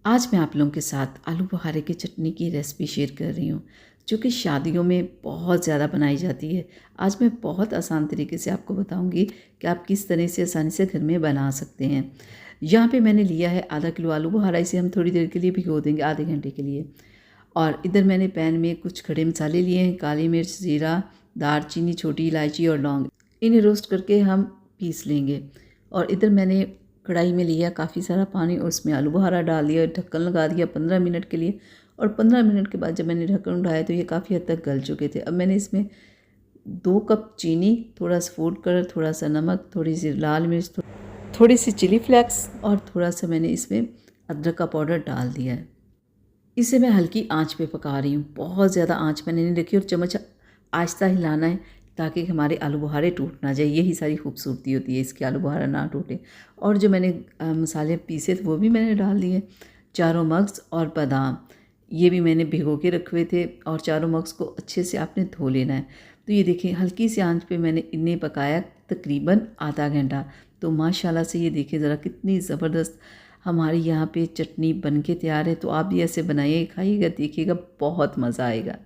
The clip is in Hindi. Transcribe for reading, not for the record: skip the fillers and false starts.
आज मैं आप लोगों के साथ आलू बुखारे की चटनी की रेसिपी शेयर कर रही हूँ, जो कि शादियों में बहुत ज़्यादा बनाई जाती है। आज मैं बहुत आसान तरीके से आपको बताऊँगी कि आप किस तरह से आसानी से घर में बना सकते हैं। यहाँ पे मैंने लिया है आधा किलो आलू बुखारा, इसे हम थोड़ी देर के लिए भिगो देंगे, आधे घंटे के लिए। और इधर मैंने पैन में कुछ खड़े मसाले लिए हैं, काली मिर्च, ज़ीरा, दालचीनी, छोटी इलायची और लौंग। इन्हें रोस्ट करके हम पीस लेंगे। और इधर मैंने कढ़ाई में लिया काफ़ी सारा पानी और उसमें आलू बुखारा डाल दिया, ढक्कन लगा दिया 15 मिनट के लिए। और 15 मिनट के बाद जब मैंने ढक्कन उठाया तो ये काफ़ी हद तक गल चुके थे। अब मैंने इसमें 2 कप चीनी, थोड़ा सा फूड कलर, थोड़ा सा नमक, थोड़ी सी लाल मिर्च, थोड़ी सी चिली फ्लेक्स और थोड़ा सा मैंने इसमें अदरक का पाउडर डाल दिया है। इसे मैं हल्की आंच पे पका रही हूँ, बहुत ज़्यादा आंच मैंने नहीं रखी और चम्मच आहिस्ता हिलाना है ताकि हमारे आलू बुखारे टूट ना जाए। यही सारी खूबसूरती होती है इसके, आलू बुखारा ना टूटे। और जो मैंने मसाले पीसे थे वो भी मैंने डाल दिए, चारों मग्स और बादाम ये भी मैंने भिगो के रखे हुए थे। और चारों मग्स को अच्छे से आपने धो लेना है। तो ये देखिए हल्की सी आंच पे मैंने इन्हें पकाया तकरीबन आधा घंटा। तो माशाल्लाह से ये देखिए ज़रा कितनी ज़बरदस्त हमारी यहाँ पे चटनी बन के तैयार है। तो आप भी ऐसे बनाइए, खाइएगा, देखिएगा, बहुत मज़ा आएगा।